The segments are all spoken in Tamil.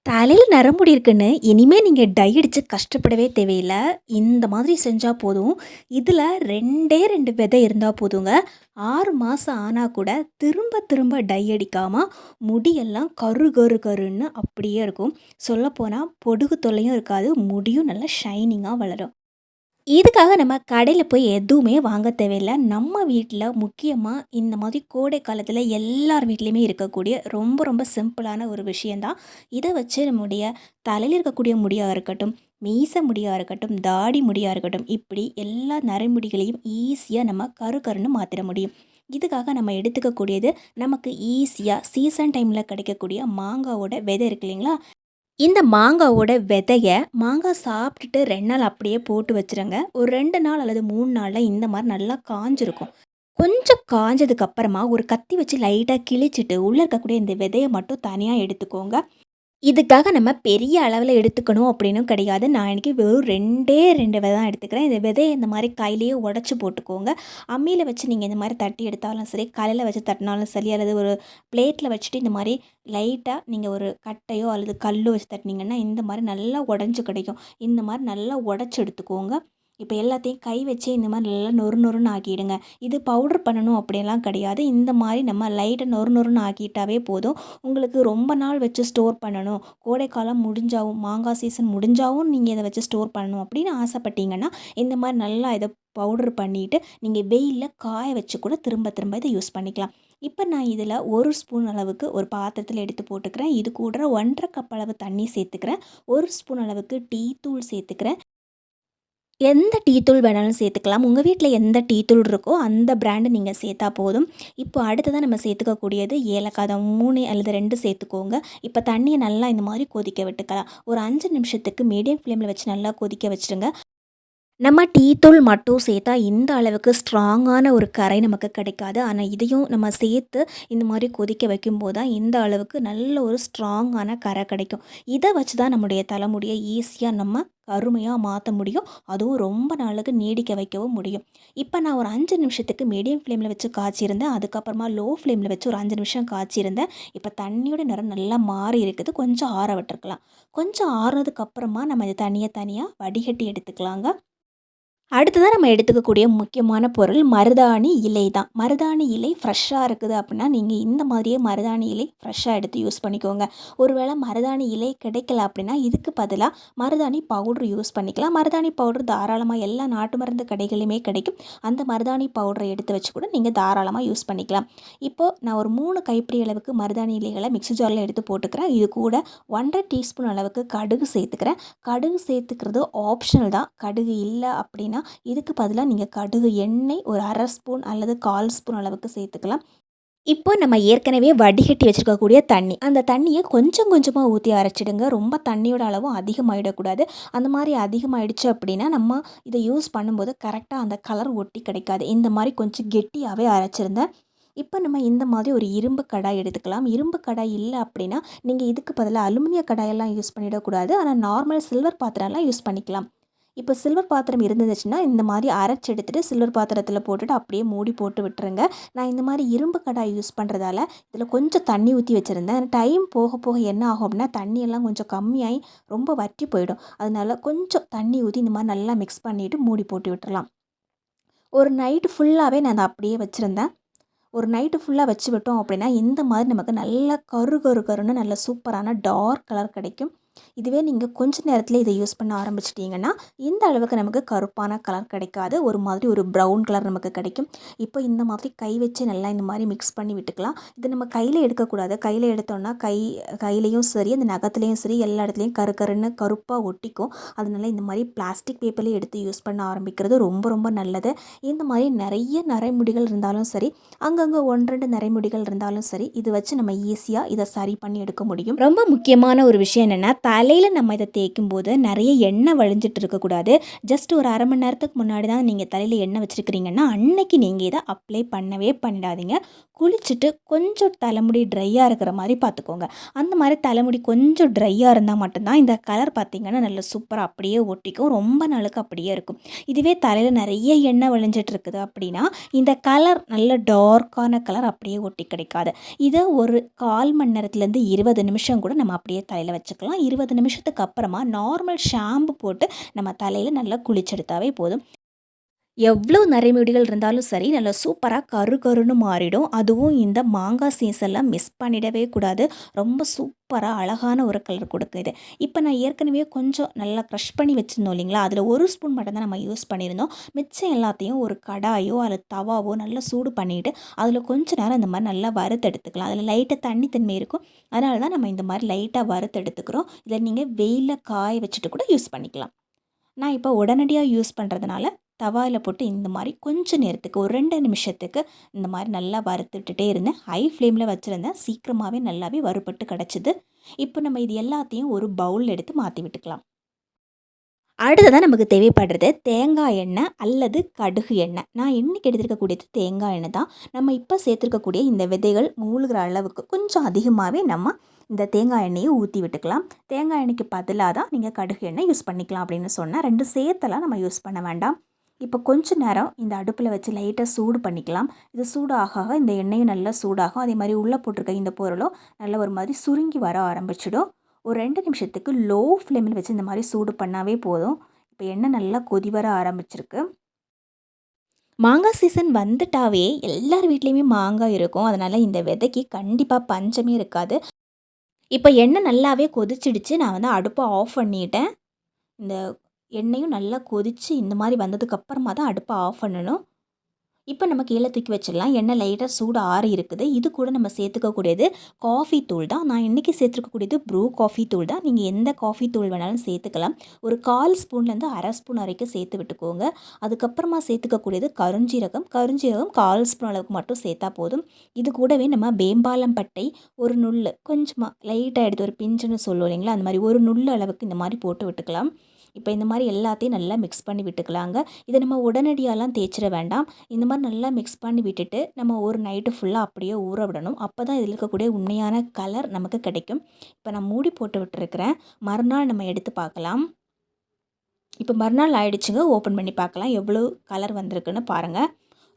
தலையில் நரமுடி இருக்குன்னு இனிமே நீங்கள் டை அடித்து கஷ்டப்படவே தேவையில்ல. இந்த மாதிரி செஞ்சால் போதும். இதில் ரெண்டே ரெண்டு விதை இருந்தால் போதுங்க. 6 மாதம் ஆனால் கூட திரும்ப திரும்ப டை அடிக்காமல் முடியெல்லாம் கரு கரு கருன்னு அப்படியே இருக்கும். சொல்லப்போனால் பொடுகு தொல்லையும் இருக்காது, முடியும் நல்லா ஷைனிங்காக வளரும். இதுக்காக நம்ம கடையில் போய் எதுவுமே வாங்க தேவையில்ல. நம்ம வீட்டில் முக்கியமாக இந்த மாதிரி கோடை காலத்தில் எல்லார் வீட்லேயுமே இருக்கக்கூடிய ரொம்ப ரொம்ப சிம்பிளான ஒரு விஷயந்தான். இதை வச்சு நம்முடைய தலையில் இருக்கக்கூடிய முடியாக இருக்கட்டும், மீசை முடியாக இருக்கட்டும், தாடி முடியாக இருக்கட்டும், இப்படி எல்லா நரைமுடிகளையும் ஈஸியாக நம்ம கரு கருன்னு மாற்றிட முடியும். இதுக்காக நம்ம எடுத்துக்கக்கூடியது நமக்கு ஈஸியாக சீசன் டைமில் கிடைக்கக்கூடிய மாங்காவோட விதை இருக்கு இல்லைங்களா? இந்த மாங்காவோட விதைய மாங்காய் சாப்பிட்டுட்டு 2 நாள் அப்படியே போட்டு வச்சுருங்க. ஒரு 2 நாள் அல்லது 3 நாளில் இந்த மாதிரி நல்லா காஞ்சிருக்கும். கொஞ்சம் காஞ்சதுக்கு அப்புறமா ஒரு கத்தி வச்சு லைட்டாக கிழிச்சிட்டு உள்ளே இருக்கக்கூடிய இந்த விதையை மட்டும் தனியாக எடுத்துக்கோங்க. இதுக்காக நம்ம பெரிய அளவில் எடுத்துக்கணும் அப்படின்னும் கிடையாது. நான் இன்றைக்கி வெறும் 2 விதை தான் எடுத்துக்கிறேன். இந்த விதையை இந்த மாதிரி கையிலேயே உடச்சி போட்டுக்கோங்க. அம்மியில் வச்சு நீங்கள் இந்த மாதிரி தட்டி எடுத்தாலும் சரி, கல்லில் வச்சு தட்டினாலும் சரி, அல்லது ஒரு பிளேட்டில் வச்சுட்டு இந்த மாதிரி லைட்டாக நீங்கள் ஒரு கட்டையோ அல்லது கல்லோ வச்சு தட்டினீங்கன்னா இந்த மாதிரி நல்லா உடஞ்சி கிடைக்கும். இந்த மாதிரி நல்லா உடச்சி எடுத்துக்கோங்க. இப்போ எல்லாத்தையும் கை வச்சு இந்த மாதிரி நல்லா நொறு நொறுன்னு ஆக்கிடுங்க. இது பவுடர் பண்ணணும் அப்படியெல்லாம் கிடையாது. இந்த மாதிரி நம்ம லைட்டாக நொறு நொறுன்னு ஆக்கிட்டாவே போதும். உங்களுக்கு ரொம்ப நாள் வச்சு ஸ்டோர் பண்ணணும், கோடைக்காலம் முடிஞ்சாவும் மாங்காய் சீசன் முடிஞ்சாவும் நீங்கள் இதை வச்சு ஸ்டோர் பண்ணணும் அப்படின்னு ஆசைப்பட்டீங்கன்னா இந்த மாதிரி நல்லா இதை பவுடர் பண்ணிவிட்டு நீங்கள் வெயிலில் காய வச்சு கூட திரும்ப திரும்ப இதை யூஸ் பண்ணிக்கலாம். இப்போ நான் இதில் 1 ஸ்பூன் அளவுக்கு ஒரு பாத்திரத்தில் எடுத்து போட்டுக்கிறேன். இது கூட 1.5 கப் அளவு தண்ணி சேர்த்துக்கிறேன். 1 ஸ்பூன் அளவுக்கு டீ தூள் சேர்த்துக்கிறேன். எந்த டீ தூள் வேணாலும் சேர்த்துக்கலாம். உங்கள் வீட்டில் எந்த டீ தூள் இருக்கோ அந்த பிராண்டு நீங்கள் சேர்த்தா போதும். இப்போ அடுத்ததாக நம்ம சேர்த்துக்கக்கூடியது ஏலக்காய் தான். 3 அல்லது 2 சேர்த்துக்கோங்க. இப்போ தண்ணியை நல்லா இந்த மாதிரி கொதிக்க விட்டுக்கலாம். ஒரு 5 நிமிஷத்துக்கு மீடியம் ஃப்ளேமில் வச்சு நல்லா கொதிக்க வச்சுருங்க. நம்ம டீ தூள் மட்டும் சேர்த்தா இந்த அளவுக்கு ஸ்ட்ராங்கான ஒரு கரை நமக்கு கிடைக்காது. ஆனால் இதையும் நம்ம சேர்த்து இந்த மாதிரி கொதிக்க வைக்கும்போது தான் இந்த அளவுக்கு நல்ல ஒரு ஸ்ட்ராங்கான கரை கிடைக்கும். இதை வச்சு தான் நம்முடைய தலைமுடியை ஈஸியாக நம்ம கருமையாக மாற்ற முடியும். அதுவும் ரொம்ப நாளுக்கு நீடிக்க வைக்கவும் முடியும். இப்போ நான் ஒரு 5 நிமிஷத்துக்கு மீடியம் ஃப்ளேமில் வச்சு காய்ச்சிருந்தேன். அதுக்கப்புறமா லோ ஃப்ளேமில் வச்சு ஒரு 5 நிமிஷம் காய்ச்சிருந்தேன். இப்போ தண்ணியோட நிறம் நல்லா மாறி இருக்குது. கொஞ்சம் ஆற விட்டுருக்கலாம். கொஞ்சம் ஆறுனதுக்கப்புறமா நம்ம இதை தனியாக வடிகட்டி எடுத்துக்கலாங்க. அடுத்ததாக நம்ம எடுத்துக்கக்கூடிய முக்கியமான பொருள் மருதாணி இலை தான். மருதாணி இலை ஃப்ரெஷ்ஷாக இருக்குது அப்படின்னா நீங்கள் இந்த மாதிரியே மருதாணி இலை ஃப்ரெஷ்ஷாக எடுத்து யூஸ் பண்ணிக்கோங்க. ஒருவேளை மருதாணி இலை கிடைக்கல அப்படின்னா இதுக்கு பதிலாக மருதாணி பவுட்ரு யூஸ் பண்ணிக்கலாம். மருதாணி பவுட்ரு தாராளமாக எல்லா நாட்டு மருந்து கடைகளிலுமே கிடைக்கும். அந்த மருதாணி பவுடரை எடுத்து வச்சு கூட நீங்கள் தாராளமாக யூஸ் பண்ணிக்கலாம். இப்போது நான் ஒரு 3 கைப்பிடி அளவுக்கு மருதாணி இலைகளை மிக்ஸி ஜாரில் எடுத்து போட்டுக்கிறேன். இது கூட 1.5 டீஸ்பூன் அளவுக்கு கடுகு சேர்த்துக்கிறேன். கடுகு சேர்த்துக்கிறது ஆப்ஷனல் தான். கடுகு இல்லை அப்படின்னா இதுக்கு பதிலாக நீங்கள் கடுகு எண்ணெய் ஒரு 1/2 ஸ்பூன் அல்லது 1/4 ஸ்பூன் அளவுக்கு சேர்த்துக்கலாம். இப்போ நம்ம ஏற்கனவே வடிகட்டி வச்சுருக்கக்கூடிய தண்ணி, அந்த தண்ணியை கொஞ்சம் கொஞ்சமாக ஊற்றி அரைச்சிடுங்க. ரொம்ப தண்ணியோட அளவும் அதிகமாகிடக்கூடாது. அந்த மாதிரி அதிகமாகிடுச்சு அப்படின்னா நம்ம இதை யூஸ் பண்ணும்போது கரெக்டாக அந்த கலர் ஒட்டி கிடைக்காது. இந்த மாதிரி கொஞ்சம் கெட்டியாகவே அரைச்சிருந்தேன். இப்போ நம்ம இந்த மாதிரி ஒரு இரும்பு கடாய் எடுத்துக்கலாம். இரும்பு கடாய் இல்லை அப்படின்னா நீங்கள் இதுக்கு பதிலாக அலுமினிய கடாயெல்லாம் யூஸ் பண்ணிடக்கூடாது. ஆனால் நார்மல் சில்வர் பாத்திரம்லாம் யூஸ் பண்ணிக்கலாம். இப்போ சில்வர் பாத்திரம் இருந்துச்சுன்னா இந்த மாதிரி அரைச்சி எடுத்துகிட்டு சில்வர் பாத்திரத்தில் போட்டுட்டு அப்படியே மூடி போட்டு விட்டுருங்க. நான் இந்த மாதிரி இரும்பு கடாய் யூஸ் பண்ணுறதால இதில் கொஞ்சம் தண்ணி ஊற்றி வச்சுருந்தேன். டைம் போக போக என்ன ஆகும் அப்படின்னா தண்ணியெல்லாம் கொஞ்சம் கம்மியாகி ரொம்ப வற்றி போயிடும். அதனால கொஞ்சம் தண்ணி ஊற்றி இந்த மாதிரி நல்லா மிக்ஸ் பண்ணிவிட்டு மூடி போட்டு விட்டுறலாம். ஒரு நைட்டு ஃபுல்லாகவே நான் அதை அப்படியே வச்சுருந்தேன். ஒரு நைட்டு ஃபுல்லாக வச்சு விட்டோம் அப்படின்னா இந்த மாதிரி நமக்கு நல்லா கரு கரு கருன்னு நல்ல சூப்பரான டார்க் கலர் கிடைக்கும். இதுவே நீங்கள் கொஞ்ச நேரத்தில் இதை யூஸ் பண்ண ஆரம்பிச்சிட்டிங்கன்னா இந்த அளவுக்கு நமக்கு கருப்பான கலர் கிடைக்காது. ஒரு மாதிரி ஒரு ப்ரௌன் கலர் நமக்கு கிடைக்கும். இப்போ இந்த மாதிரி கை வச்சு நல்லா இந்த மாதிரி மிக்ஸ் பண்ணி விட்டுக்கலாம். இது நம்ம கையில் எடுக்கக்கூடாது. கையில் எடுத்தோன்னா கையிலையும் சரி அந்த நகத்துலேயும் சரி எல்லா இடத்துலையும் கரு கருன்னு கருப்பாக ஒட்டிக்கும். அதனால இந்த மாதிரி பிளாஸ்டிக் பேப்பர்லேயே எடுத்து யூஸ் பண்ண ஆரம்பிக்கிறது ரொம்ப ரொம்ப நல்லது. இந்த மாதிரி நிறைய நரைமுடிகள் இருந்தாலும் சரி, அங்கங்கே 1-2 நரைமுடிகள் இருந்தாலும் சரி, இது வச்சு நம்ம ஈஸியாக இதை சரி பண்ணி எடுக்க முடியும். ரொம்ப முக்கியமான ஒரு விஷயம் என்னென்னா தலையில் நம்ம இதை தேய்க்கும்போது நிறைய எண்ணெய் வழிஞ்சிட்டு இருக்கக்கூடாது. ஜஸ்ட் ஒரு அரை மணி நேரத்துக்கு முன்னாடி தான் நீங்கள் தலையில் எண்ணெய் வச்சுருக்கிறீங்கன்னா அன்னைக்கு நீங்கள் இதை அப்ளை பண்ணவே பண்ணிடாதீங்க. குளிச்சுட்டு கொஞ்சம் தலைமுடி ட்ரையாக இருக்கிற மாதிரி பார்த்துக்கோங்க. அந்த மாதிரி தலைமுடி கொஞ்சம் ட்ரையாக இருந்தால் மட்டும்தான் இந்த கலர் பார்த்திங்கன்னா நல்ல சூப்பராக அப்படியே ஒட்டிக்கும். ரொம்ப நாளுக்கு அப்படியே இருக்கும். இதுவே தலையில் நிறைய எண்ணெய் வழிஞ்சிட்டு இருக்குது அப்படின்னா இந்த கலர் நல்ல டார்க்கான கலர் அப்படியே ஒட்டி கிடைக்காது. இதை ஒரு 1/4 மணி நேரத்துலேருந்து 20 நிமிஷம் கூட நம்ம அப்படியே தலையில் வச்சுக்கலாம். 20 நிமிஷத்துக்கு அப்புறமா நார்மல் ஷாம்பு போட்டு நம்ம தலையில் நல்லா குளிச்செடுத்தாவே போதும். எவ்வளோ நரைமுடிகள் இருந்தாலும் சரி நல்லா சூப்பராக கருன்னு மாறிடும். அதுவும் இந்த மாங்காய் சீசன்லாம் மிஸ் பண்ணிடவே கூடாது. ரொம்ப சூப்பராக அழகான ஒரு கலர் கொடுக்குது. இப்போ நான் ஏற்கனவே கொஞ்சம் நல்லா க்ரஷ் பண்ணி வச்சுருந்தோம் இல்லைங்களா, அதில் 1 ஸ்பூன் மட்டும் தான் நம்ம யூஸ் பண்ணியிருந்தோம். மிச்சம் எல்லாத்தையும் ஒரு கடாயோ அல்லது தவாவோ நல்லா சூடு பண்ணிவிட்டு அதில் கொஞ்சம் நேரம் இந்த மாதிரி நல்லா வறுத்து எடுத்துக்கலாம். அதில் லைட்டாக தண்ணி இருக்கும். அதனால தான் நம்ம இந்த மாதிரி லைட்டாக வறுத்து எடுத்துக்கிறோம். இதை நீங்கள் வெயிலில் காய வச்சுட்டு கூட யூஸ் பண்ணிக்கலாம். நான் இப்போ உடனடியாக யூஸ் பண்ணுறதுனால தவாவில் போட்டு இந்த மாதிரி கொஞ்சம் நேரத்துக்கு ஒரு 2 நிமிஷத்துக்கு இந்த மாதிரி நல்லா வறுத்துட்டுட்டே இருந்தேன். ஹை ஃப்ளேமில் வச்சுருந்தேன். சீக்கிரமாகவே நல்லாவே வறுபட்டு கிடச்சிது. இப்போ நம்ம இது எல்லாத்தையும் ஒரு பவுல் எடுத்து மாற்றி விட்டுக்கலாம். அடுத்ததான் நமக்கு தேவைப்படுறது தேங்காய் எண்ணெய் அல்லது கடுகு எண்ணெய். நான் இன்றைக்கி எடுத்துருக்கக்கூடியது தேங்காய் எண்ணெய் தான். நம்ம இப்போ சேர்த்துருக்கக்கூடிய இந்த விதைகள் மூழ்கிற அளவுக்கு கொஞ்சம் அதிகமாகவே நம்ம இந்த தேங்காய் எண்ணெயை ஊற்றி விட்டுக்கலாம். தேங்காய் எண்ணெய்க்கு பதிலாக தான் நீங்கள் கடுகு எண்ணெய் யூஸ் பண்ணிக்கலாம் அப்படின்னு சொன்னால் 2 சேர்த்தெல்லாம் நம்ம யூஸ் பண்ண வேண்டாம். இப்போ கொஞ்சம் நேரம் இந்த அடுப்பில் வச்சு லைட்டாக சூடு பண்ணிக்கலாம். இது சூடு ஆக இந்த எண்ணெயும் நல்லா சூடாகும். அதே மாதிரி உள்ளே போட்டிருக்க இந்த பொருளும் நல்லா ஒரு மாதிரி சுருங்கி வர ஆரம்பிச்சிடும். ஒரு 2 நிமிஷத்துக்கு லோ ஃப்ளேமில் வச்சு இந்த மாதிரி சூடு பண்ணாவே போதும். இப்போ எண்ணெய் நல்லா கொதி வர ஆரம்பிச்சிருக்கு. மாங்காய் சீசன் வந்துட்டாவே எல்லார் வீட்லேயுமே மாங்காய் இருக்கும். அதனால் இந்த விதைக்கு கண்டிப்பாக பஞ்சமே இருக்காது. இப்போ எண்ணெய் நல்லாவே கொதிச்சிடுச்சு. நான் வந்து அடுப்பை ஆஃப் பண்ணிட்டேன். இந்த எண்ணெயும் நல்லா கொதித்து இந்த மாதிரி வந்ததுக்கப்புறமா தான் அடுப்பை ஆஃப் பண்ணணும். இப்போ நம்ம கீழே தூக்கி வச்சிடலாம். எண்ணெய் லைட்டாக சூடு ஆறி இருக்குது. இது கூட நம்ம சேர்த்துக்கக்கூடியது காஃபி தூள் தான். நான் இன்றைக்கி சேர்த்துக்கக்கூடியது ப்ரூ காஃபி தூள் தான். நீங்கள் எந்த காஃபி தூள் வேணாலும் சேர்த்துக்கலாம். ஒரு 1/4 ஸ்பூன்லேருந்து அரை ஸ்பூன் வரைக்கும் சேர்த்து விட்டுக்கோங்க. அதுக்கப்புறமா சேர்த்துக்கக்கூடியது கருஞ்சீரகம் 1/4 ஸ்பூன் அளவுக்கு மட்டும் சேர்த்தா போதும். இது கூடவே நம்ம வேம்பாலம் பட்டை ஒரு நுள்ளு கொஞ்சமாக லைட்டாக எடுத்து ஒரு பிஞ்சுன்னு சொல்லுவோம் இல்லைங்களா, அந்த மாதிரி ஒரு நுள்ளு அளவுக்கு இந்த மாதிரி போட்டு விட்டுக்கலாம். இப்போ இந்த மாதிரி எல்லாத்தையும் நல்லா மிக்ஸ் பண்ணி விட்டுக்கலாங்க. இதை நம்ம உடனடியாலாம் தேய்ச்சிட வேண்டாம். இந்த மாதிரி நல்லா மிக்ஸ் பண்ணி விட்டுட்டு நம்ம ஒரு நைட்டு ஃபுல்லாக அப்படியே ஊற விடணும். அப்போ தான் இதில் இருக்கக்கூடிய உண்மையான கலர் நமக்கு கிடைக்கும். இப்போ நான் மூடி போட்டு விட்டுருக்கிறேன். மறுநாள் நம்ம எடுத்து பார்க்கலாம். இப்போ மறுநாள் ஆயிடுச்சுங்க. ஓப்பன் பண்ணி பார்க்கலாம் எவ்வளோ கலர் வந்திருக்குன்னு பாருங்கள்.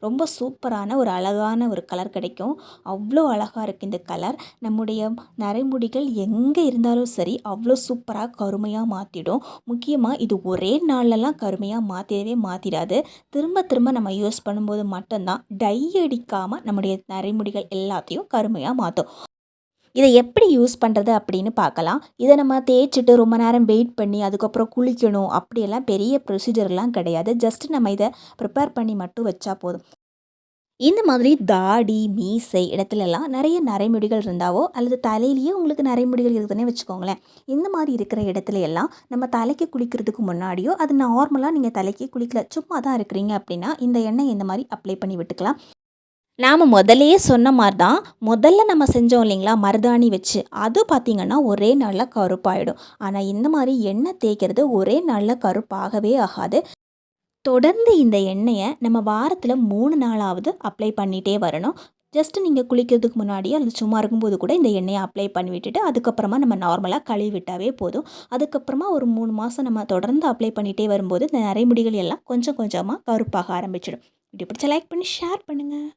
ரொம்ப சூப்பரான ஒரு அழகான ஒரு கலர் கிடைக்கும். அவ்வளோ அழகாக இருக்குது இந்த கலர். நம்முடைய நரைமுடிகள் எங்கே இருந்தாலும் சரி அவ்வளோ சூப்பராக கருமையாக மாற்றிடும். முக்கியமாக இது ஒரே நாள்லலாம் கருமையாக மாற்றிடாது. திரும்ப திரும்ப நம்ம யூஸ் பண்ணும்போது மட்டும்தான் டை அடிக்காமல் நம்முடைய நரைமுடிகள் எல்லாத்தையும் கருமையாக மாற்றும். இதை எப்படி யூஸ் பண்ணுறது அப்படின்னு பார்க்கலாம். இதை நம்ம தேய்ச்சிட்டு ரொம்ப நேரம் வெயிட் பண்ணி அதுக்கப்புறம் குளிக்கணும் அப்படியெல்லாம் பெரிய ப்ரொசீஜர்லாம் கிடையாது. ஜஸ்ட் நம்ம இதை ப்ரிப்பேர் பண்ணி மட்டும் வச்சா போதும். இந்த மாதிரி தாடி மீசை இடத்துலலாம் நிறைய நரைமுடிகள் இருந்தாவோ அல்லது தலையிலேயே உங்களுக்கு நரைமுடிகள் இருக்குதுன்னே வச்சுக்கோங்களேன். இந்த மாதிரி இருக்கிற இடத்துல எல்லாம் நம்ம தலைக்கு குளிக்கிறதுக்கு முன்னாடியோ அது நார்மலாக நீங்கள் தலைக்கு குளிக்கல சும்மா தான் இருக்கிறீங்க அப்படின்னா இந்த எண்ணெய் இந்த மாதிரி அப்ளை பண்ணி விட்டுக்கலாம். நாம் முதல்லையே சொன்ன மாதிரி தான் முதல்ல நம்ம செஞ்சோம் இல்லைங்களா மருதாணி வச்சு, அது பார்த்திங்கன்னா ஒரே நாளில் கருப்பாயிடும். ஆனால் இந்த மாதிரி எண்ணெய் தேய்க்கிறது ஒரே நாளில் கருப்பாகவே ஆகாது. தொடர்ந்து இந்த எண்ணெயை நம்ம வாரத்தில் 3 நாளாவது அப்ளை பண்ணிகிட்டே வரணும். ஜஸ்ட்டு நீங்கள் குளிக்கிறதுக்கு முன்னாடியே அல்லது சும்மா இருக்கும்போது கூட இந்த எண்ணெயை அப்ளை பண்ணி விட்டுட்டு அதுக்கப்புறமா நம்ம நார்மலாக கழுவி விட்டாவே போதும். அதுக்கப்புறமா ஒரு 3 மாதம் நம்ம தொடர்ந்து அப்ளை பண்ணிகிட்டே வரும்போது இந்த நரைமுடிகள் எல்லாம் கொஞ்சம் கொஞ்சமாக கருப்பாக ஆரம்பிச்சிடும். இப்படி பிடிச்ச லைக் பண்ணி ஷேர் பண்ணுங்கள்.